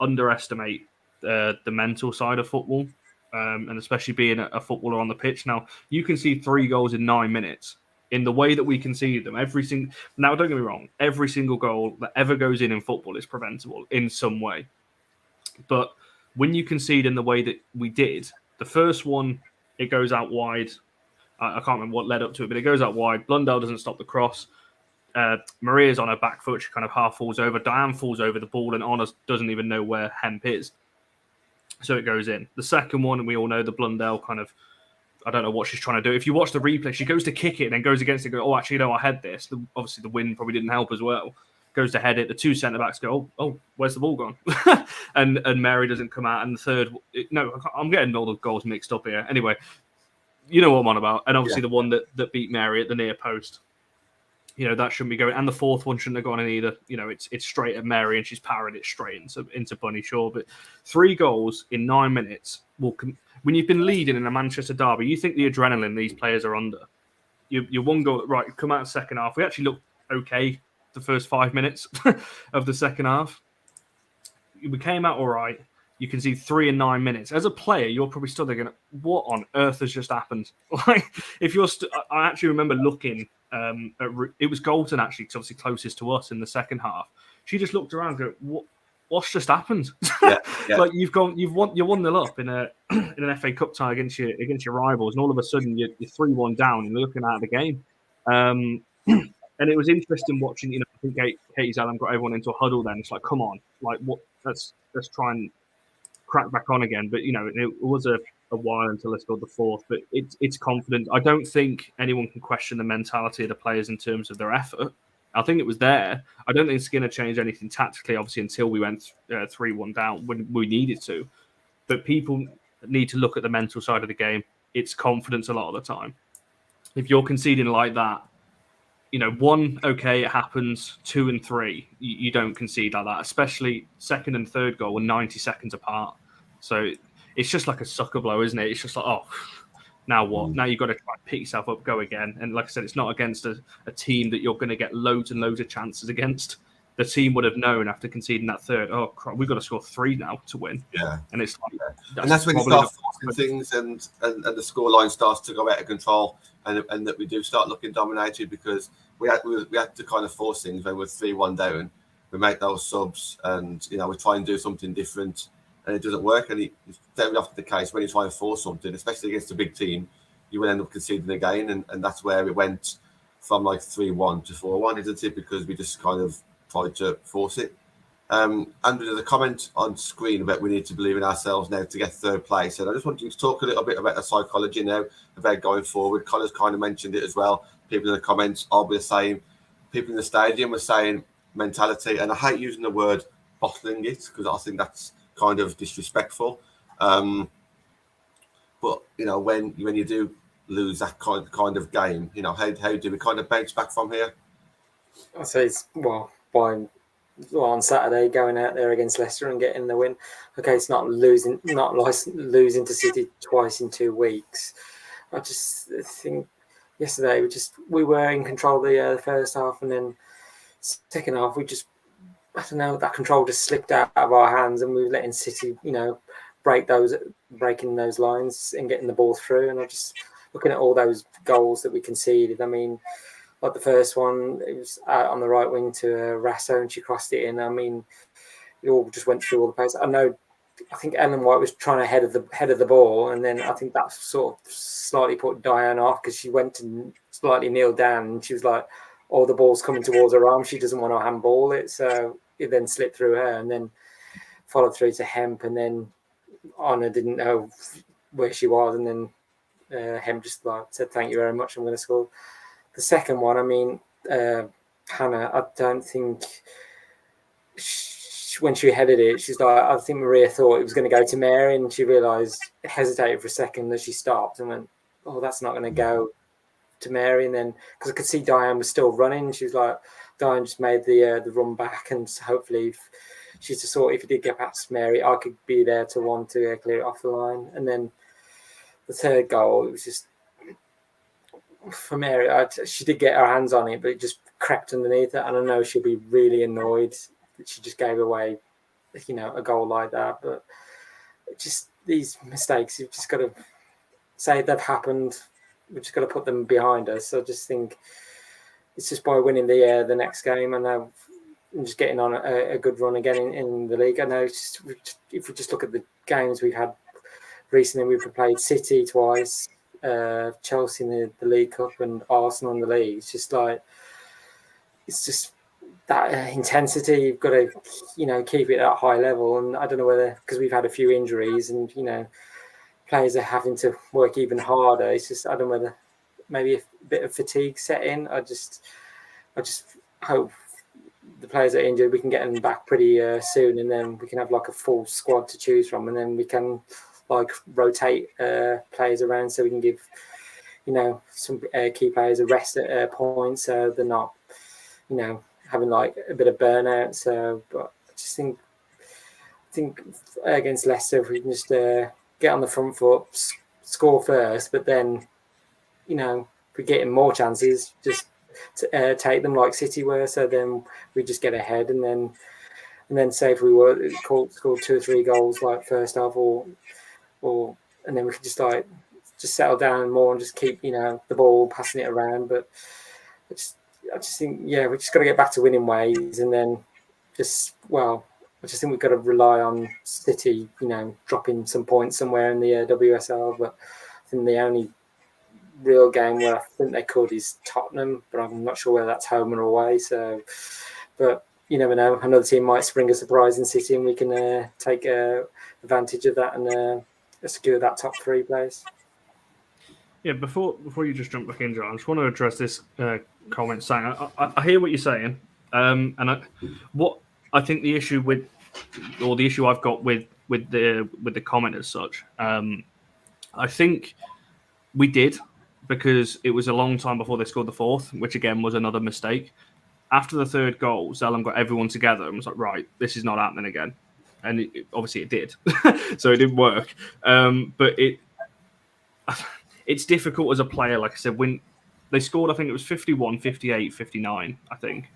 [SPEAKER 3] underestimate the mental side of football, and especially being a footballer on the pitch. Now you can see 3 goals in 9 minutes. In the way that we concede them, now don't get me wrong, every single goal that ever goes in football is preventable in some way. But when you concede in the way that we did, the first one, it goes out wide. I can't remember what led up to it, but it goes out wide. Blundell doesn't stop the cross. Maria's on her back foot. She kind of half falls over. Diane falls over the ball, and Honor doesn't even know where Hemp is. So it goes in. The second one, and we all know the Blundell kind of, I don't know what she's trying to do. If you watch the replay, she goes to kick it and then goes against it. Go, actually, no, I had this. Obviously, the wind probably didn't help as well. Goes to head it. The 2 centre backs go, oh, where's the ball gone? and Mary doesn't come out. And the third, I'm getting all the goals mixed up here. Anyway, you know what I'm on about. And obviously, the one that beat Mary at the near post. That shouldn't be going. And the fourth one shouldn't have gone in either. It's straight at Mary and she's parried it straight into Bunny Shaw. But 3 goals in 9 minutes will. When you've been leading in a Manchester derby, you think the adrenaline these players are under. You're 1 goal, right, come out of the second half. We actually looked okay the first 5 minutes of the second half. We came out all right. You can see 3 in 9 minutes. As a player, you're probably still thinking, what on earth has just happened? If you're I actually remember looking It was Galton actually, 'cause obviously closest to us in the second half. She just looked around, and go, what's just happened?
[SPEAKER 1] Yeah.
[SPEAKER 3] Like you're 1-0 up in an FA Cup tie against your rivals, and all of a sudden you're 3-1 down and you're looking out of the game. And it was interesting watching. I think Katie Zalem got everyone into a huddle. Then it's like, come on, like what? Let's try and crack back on again. But it was a while until they scored the fourth. But it's confident. I don't think anyone can question the mentality of the players in terms of their effort. I think it was there. I don't think Skinner changed anything tactically, obviously, until we went 3-1 down when we needed to. But people need to look at the mental side of the game. It's confidence a lot of the time. If you're conceding like that, 1, okay, it happens. 2 and 3, you don't concede like that. Especially second and third goal were 90 seconds apart. So it's just like a sucker blow, isn't it? It's just like, oh, now what? Now you've got to try and pick yourself up, go again. And like I said, it's not against a team that you're going to get loads and loads of chances against. The team would have known after conceding that third, oh, crap, we've got to score 3 now to win.
[SPEAKER 1] Yeah.
[SPEAKER 3] And it's like,
[SPEAKER 1] and that's when you start forcing things and the scoreline starts to go out of control and that we do start looking dominated because we had to kind of force things when we're 3-1 down. We make those subs and, we try and do something different and it doesn't work. And it's very often the case when you try and force something, especially against a big team, you will end up conceding again. And that's where it went from like 3-1 to 4-1, isn't it? Because we just kind of tried to force it. Andrew, there's a comment on screen about we need to believe in ourselves now to get third place. And I just want you to talk a little bit about the psychology now about going forward. Connor's kind of mentioned it as well. People in the comments are the same. People in the stadium were saying mentality. And I hate using the word bottling it because I think that's kind of disrespectful. But, when you do lose that kind of game, how do we kind of bounce back from here?
[SPEAKER 4] I'd say it's, on Saturday going out there against Leicester and getting the win. Okay, it's not losing to City twice in 2 weeks. I just think yesterday we were in control of the first half, and then second half that control just slipped out of our hands, and we were letting City breaking those lines and getting the ball through. And I just looking at all those goals that we conceded. I mean, like the first one, it was out on the right wing to Rasso and she crossed it in. I mean, it all just went through all the pace. I think Ellen White was trying to head of the ball, and then I think that sort of slightly put Diane off because she went to slightly kneel down and she was like, oh, the ball's coming towards her arm. She doesn't want to handball it. So it then slipped through her and then followed through to Hemp, and then Anna didn't know where she was, and then Hemp just said, thank you very much, I'm going to score. The second one, I mean, Hannah, I don't think when she headed it, she's like, I think Maria thought it was going to go to Mary, and she hesitated for a second, that she stopped and went, oh, that's not going to go to Mary. And then, because I could see Diane was still running, she was like, Diane just made the run back, and hopefully she's just thought if you did get past Mary, I could be there to want to clear it off the line. And then the third goal, it was just, for Mary, she did get her hands on it, but it just crept underneath it. And I know she'll be really annoyed that she just gave away, a goal like that. But just these mistakes, you've just got to say they've happened. We've just got to put them behind us. I just think it's just by winning the next game and just getting on a good run again in the league. I know if we just look at the games we've had recently, we've played City twice, Chelsea in the League Cup and Arsenal in the league. It's just that intensity. You've got to, keep it at a high level. And I don't know whether, because we've had a few injuries and, players are having to work even harder. It's just, I don't know whether maybe a bit of fatigue set in. I just hope the players that are injured, we can get them back pretty soon, and then we can have a full squad to choose from, and then we can rotate players around so we can give some key players a rest at points, so they're not having a bit of burnout. So, but I just think against Leicester, if we can just get on the front foot, score first, but then if we're getting more chances, just to, take them like City were, so then we just get ahead, and then say if we were scored 2 or 3 goals first half, or and then we could just settle down more and just keep the ball, passing it around. But I just think, we just got to get back to winning ways, and then I just think we've got to rely on City, dropping some points somewhere in the WSL. But I think the only real game where I think they could is Tottenham, but I'm not sure whether that's home or away. So, but you never know. Another team might spring a surprise in City, and we can take advantage of that and secure that top 3 place.
[SPEAKER 3] Yeah, before you just jump back in, John, I just want to address this comment saying I hear what you're saying, and what I think the issue with, or the issue I've got with the comment as such, I think we did, because it was a long time before they scored the 4th, which again was another mistake. After the 3rd goal, Zellum got everyone together and was like, right, this is not happening again, and obviously it did, so it didn't work, but it's difficult as a player. Like I said, when they scored, I think it was 51, 58, 59, I think.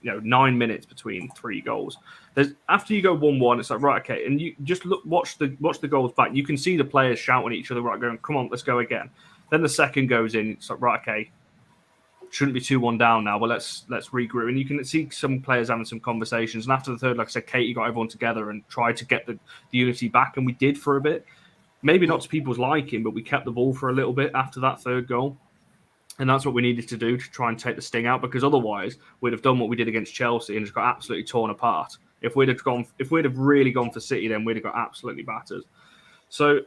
[SPEAKER 3] 9 minutes between 3 goals. After you go 1-1, it's like, right, okay, and you just watch the goals back. You can see the players shouting at each other, right, going, come on, let's go again. Then the second goes in, it's like, right, okay, shouldn't be 2-1 down now, but let's regroup. And you can see some players having some conversations. And after the 3rd, like I said, Katie got everyone together and tried to get the unity back, and we did for a bit. Maybe not to people's liking, but we kept the ball for a little bit after that 3rd goal. And that's what we needed to do to try and take the sting out, because otherwise we'd have done what we did against Chelsea and just got absolutely torn apart. If we'd have really gone for City, then we'd have got absolutely battered. So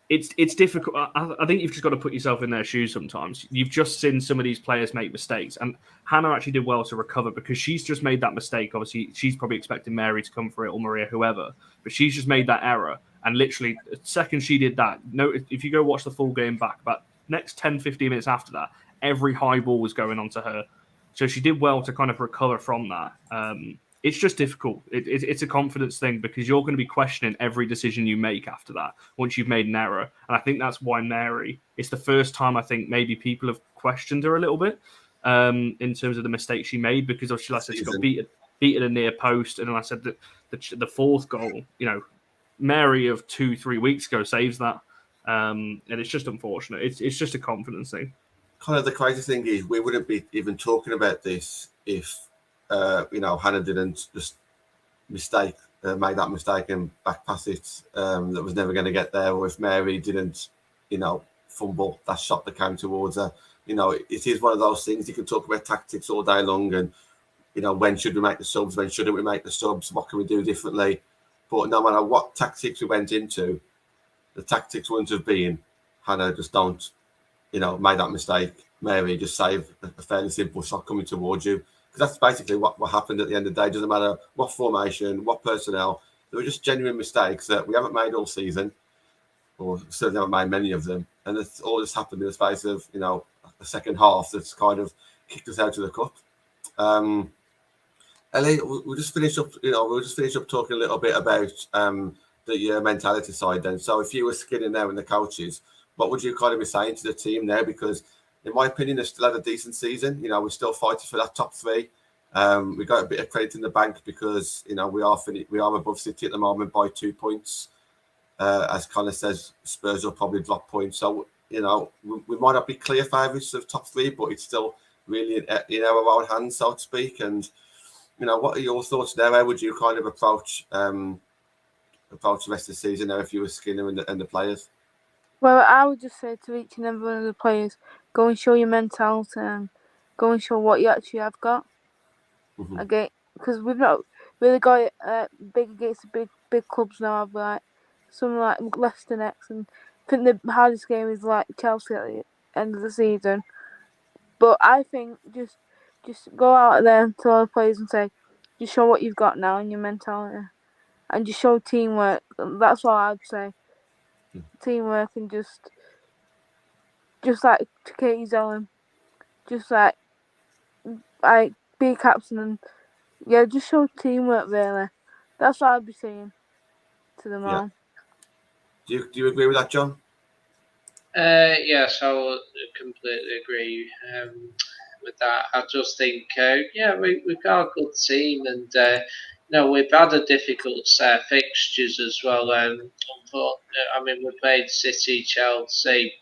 [SPEAKER 3] it's difficult. I think you've just got to put yourself in their shoes sometimes. You've just seen some of these players make mistakes, and Hannah actually did well to recover, because she's just made that mistake. Obviously, she's probably expecting Mary to come for it, or Maria, whoever, but she's just made that error. And literally, the second she did that, if you go watch the full game back, about next 10, 15 minutes after that, every high ball was going onto her. So she did well to kind of recover from that. It's just difficult. It's a confidence thing, because you're going to be questioning every decision you make after that, once you've made an error. And I think that's why Mary, it's the first time I think maybe people have questioned her a little bit in terms of the mistakes she made, because obviously, like I said, she got beaten a near post. And then I said that the 4th goal, Mary of 2-3 weeks ago saves that. And it's just unfortunate. It's just a confidence thing.
[SPEAKER 1] Kind of the crazy thing is, we wouldn't be even talking about this if Hannah didn't just made that mistake and back pass it that was never going to get there, or if Mary didn't fumble that shot that came towards her. It is one of those things. You can talk about tactics all day long, and when should we make the subs, when shouldn't we make the subs, what can we do differently. But no matter what tactics we went into, the tactics wouldn't have been, Hannah, just don't, made that mistake. Mary, just save a fairly simple shot coming towards you. Because that's basically what happened at the end of the day. It doesn't matter what formation, what personnel. There were just genuine mistakes that we haven't made all season, or certainly haven't made many of them. And it's all just happened in the space of, the second half that's kind of kicked us out of the cup. Ellie, we'll just finish up. Talking a little bit about the mentality side. Then, so if you were skinning there in the coaches, what would you kind of be saying to the team there? Because, in my opinion, they've still had a decent season. We're still fighting for that top 3. We got a bit of credit in the bank because we are above City at the moment by 2 points. As Connor says, Spurs will probably drop points. So we might not be clear favourites of top 3, but it's still really in our own hands, so to speak. And what are your thoughts there? How would you kind of approach the rest of the season now if you were Skinner and the players?
[SPEAKER 2] Well, I would just say to each and every one of the players, go and show your mentality and go and show what you actually have got.
[SPEAKER 1] Mm-hmm.
[SPEAKER 2] Okay, because we've not really got it big against the big clubs now. Like something like Leicester next, and I think the hardest game is like Chelsea at the end of the season. But I think just go out there to all the players and say, just show what you've got now in your mentality, and just show teamwork. That's all I'd say. Teamwork, and just like Katie Zellum, just like be a captain, and just show teamwork. Really, that's what I'd be saying to them all.
[SPEAKER 1] Do you agree with that, John?
[SPEAKER 5] Yes, I would completely agree with that. I just think, we've got a good team, and we've had a difficult set of fixtures as well. We played City, Chelsea,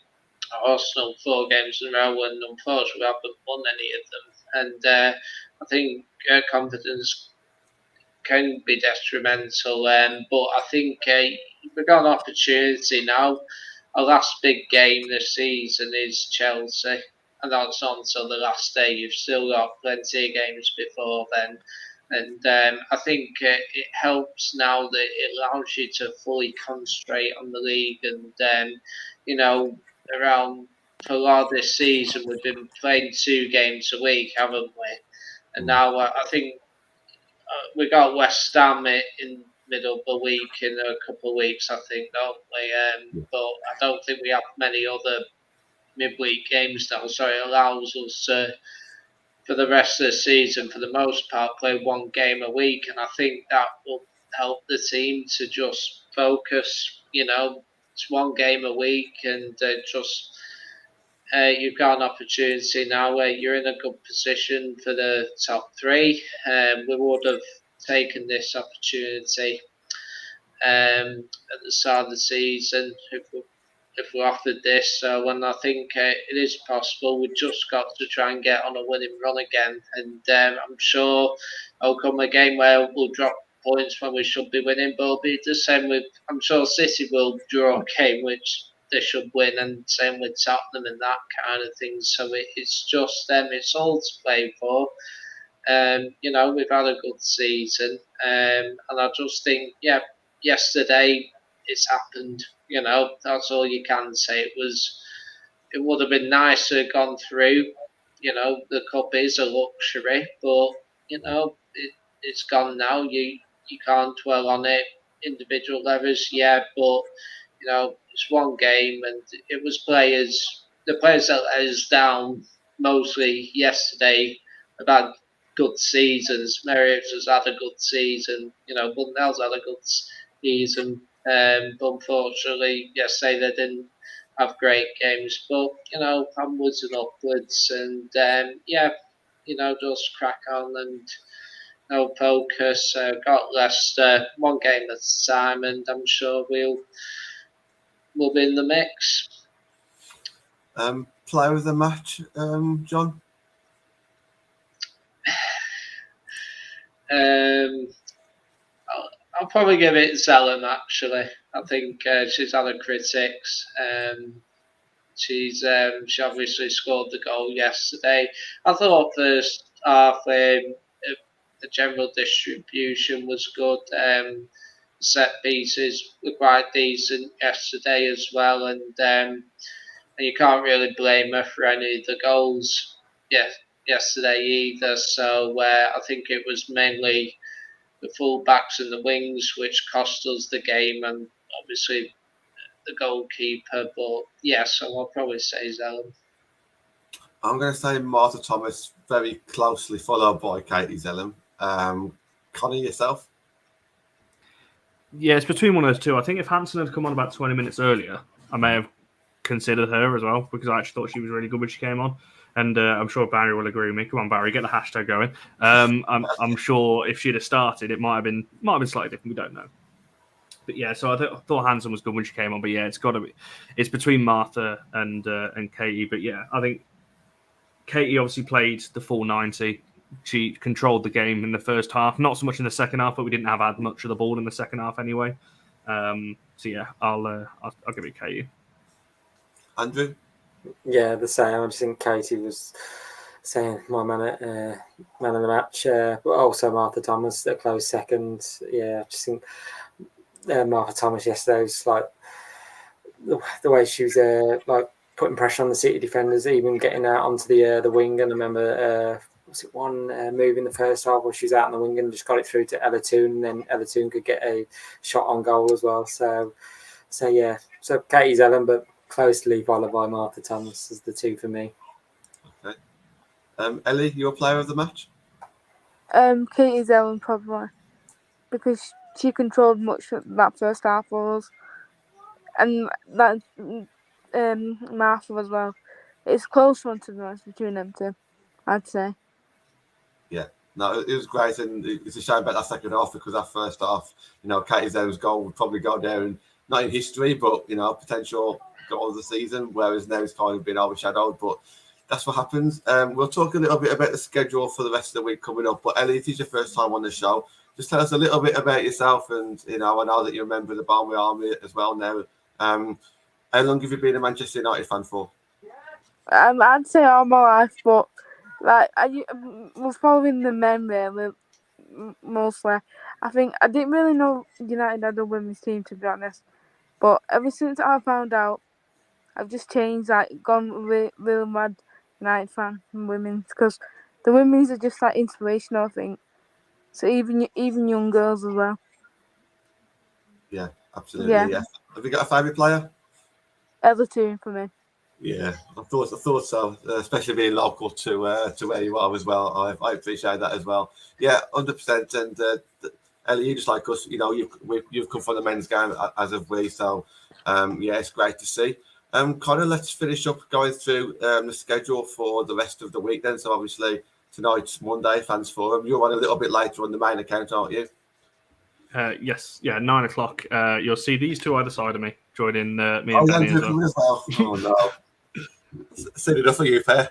[SPEAKER 5] Arsenal 4 games in a row, and unfortunately we haven't won any of them. And I think confidence can be detrimental. But I think we've got an opportunity now. Our last big game this season is Chelsea, and that's not until the last day. You've still got plenty of games before then. And I think it helps now that it allows you to fully concentrate on the league. And, around for a lot of this season, we've been playing 2 games a week, haven't we? And now I think we got West Ham in middle of the week in a couple of weeks, I think, don't we? But I don't think we have many other midweek games now, so it allows us to, for the rest of the season, for the most part, play 1 game a week, and I think that will help the team to just focus. It's 1 game a week, and you've got an opportunity now where you're in a good position for the top 3. We would have taken this opportunity at the start of the season if we offered this. So when I think it is possible, we've just got to try and get on a winning run again. And I'm sure there'll come a game where we'll drop points when we should be winning, but it'll be the same with, I'm sure City will draw a game which they should win, and same with Tottenham and that kind of thing. So it's just them. It's all to play for. We've had a good season, and I just think, yesterday it's happened. That's all you can say. It would have been nice to have gone through. The cup is a luxury, but it's gone now. You can't dwell on it. Individual errors, but it's 1 game, and it was the players that let us down mostly yesterday have had good seasons. Merritt has had a good season, Bunnell's had a good season, but unfortunately yesterday they didn't have great games, but onwards and upwards, and just crack on and no focus. Got Leicester 1 game at a time, and I'm sure we'll be in the mix.
[SPEAKER 1] Player of the match, John?
[SPEAKER 5] I'll probably give it Zellum, actually. I think she's had her critics. She obviously scored the goal yesterday. I thought first half the general distribution was good. Set pieces were quite decent yesterday as well, and you can't really blame her for any of the goals yesterday either. So I think it was mainly the full-backs and the wings which cost us the game, and obviously the goalkeeper. But so I'll probably say Zellum.
[SPEAKER 1] I'm going to say Martha Thomas, very closely followed by Katie Zellum. Connie, yourself?
[SPEAKER 3] Yeah, it's between one of those two. I think if Hansen had come on about 20 minutes earlier, I may have considered her as well, because I actually thought she was really good when she came on. And I'm sure Barry will agree with me. Come on, Barry, get the hashtag going. I'm sure if she'd have started, it might have been slightly different. We don't know. But yeah, so I thought Hansen was good when she came on. But yeah, it's between Martha and Katie. But yeah, I think Katie obviously played the full 90. She controlled the game in the first half, not so much in the second half, but we didn't have much of the ball in the second half anyway. So yeah, I'll give it Katie.
[SPEAKER 1] Andrew?
[SPEAKER 4] Yeah, the same. I just think Katie was saying my man of the match, but also Martha Thomas a close second. Yeah, I just think Martha Thomas yesterday was like the way she was putting pressure on the City defenders, even getting out onto the wing. And I remember was it one move in the first half where she was out on the wing and just got it through to Ella Toone, and then Ella Toone could get a shot on goal as well. So yeah, so Katie Zellum, but closely followed by Martha Thomas as the 2 for me.
[SPEAKER 1] Okay. Ellie, your player of the match?
[SPEAKER 2] Katie Zellum probably, because she controlled much of that first half for us, and that Martha as well. It's close one to the match between them 2, I'd say.
[SPEAKER 1] Yeah, no, it was great, and it's a shame about that second half, because that first half, Katie Zellum's goal would probably go down not in history, but potential goal of the season. Whereas now it's kind of been overshadowed, but that's what happens. We'll talk a little bit about the schedule for the rest of the week coming up. But Ellie, it is your first time on the show. Just tell us a little bit about yourself, and I know that you're a member of the Barnwell Army as well now. How long have you been a Manchester United fan for?
[SPEAKER 2] I'd say all my life, but I was following the men really mostly. I think I didn't really know United had a women's team, to be honest. But ever since I found out, I've just changed, gone real mad United fan and women's, because the women's are just inspirational, I think. So even young girls as well.
[SPEAKER 1] Yeah, absolutely.
[SPEAKER 2] Yeah.
[SPEAKER 1] Yeah. Have you got a favourite player?
[SPEAKER 2] Everton for me.
[SPEAKER 1] Yeah, I thought so. Especially being local to where you are as well. I appreciate that as well. Yeah, 100%. And Ellie, you just like us. You've come from the men's game as of we. So yeah, it's great to see. Connor, let's finish up going through the schedule for the rest of the week then. So obviously tonight's Monday, Fans Forum. You're on a little bit later on the main account, aren't you?
[SPEAKER 3] Yes, 9 o'clock. You'll see these two either side of me joining me and Danny as well.
[SPEAKER 1] Oh no, seen enough for you, fair.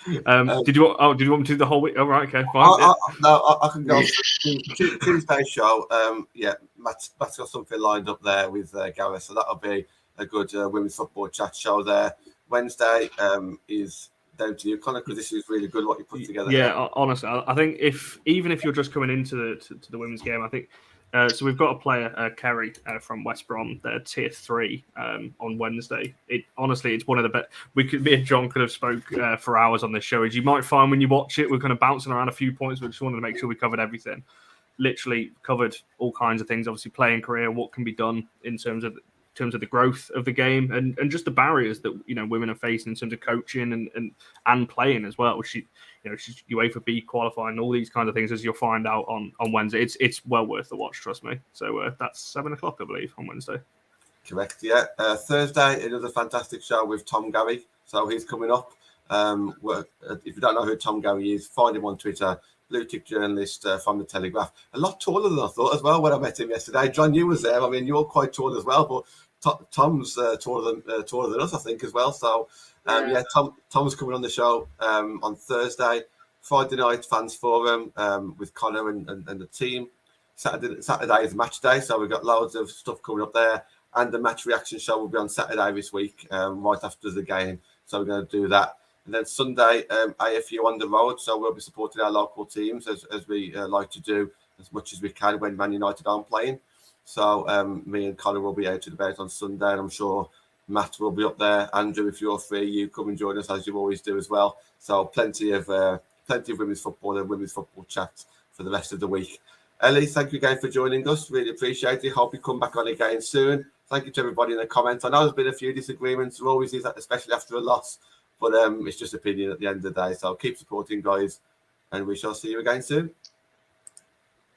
[SPEAKER 3] Did you want me to do the whole week? Oh, right, okay, fine.
[SPEAKER 1] I can go Tuesday show. Matt's got something lined up there with Gareth, so that'll be a good women's football chat show there. Wednesday is down to you, Connor, because this is really good what you put together.
[SPEAKER 3] Yeah, honestly, I think even if you're just coming into the women's game, I think so. We've got a player, Kerry, from West Brom. They're tier 3 on Wednesday. It's one of the best. Me and John could have spoke for hours on this show. As you might find when you watch it, we're kind of bouncing around a few points. We just wanted to make sure we covered everything. Literally covered all kinds of things. Obviously, playing career, what can be done in terms of the growth of the game, and just the barriers that women are facing in terms of coaching and playing as well. She's UEFA B qualifying, all these kinds of things, as you'll find out on Wednesday. It's well worth the watch, trust me. So that's 7 o'clock, I believe, on Wednesday.
[SPEAKER 1] Correct. Yeah. Thursday, another fantastic show with Tom Gary. So he's coming up. If you don't know who Tom Gary is, find him on Twitter. Blue tick journalist from the Telegraph. A lot taller than I thought as well when I met him yesterday. John, you was there. I mean, you're quite tall as well, but Tom's taller than us, I think, as well. So Tom's coming on the show on Thursday. Friday night Fans Forum with Connor and the team. Saturday is match day, so we've got loads of stuff coming up there. And the match reaction show will be on Saturday this week, right after the game. So we're going to do that. And then Sunday, AFU on the road. So we'll be supporting our local teams as we like to do as much as we can when Man United aren't playing. So me and Connor will be out and about on Sunday, and I'm sure Matt will be up there. Andrew, if you're free, you come and join us as you always do as well. So plenty of women's football and women's football chat for the rest of the week. Ellie, thank you again for joining us. Really appreciate it. Hope you come back on again soon. Thank you to everybody in the comments. I know there's been a few disagreements. There always is, especially after a loss. But it's just opinion at the end of the day. So keep supporting, guys, and we shall see you again soon.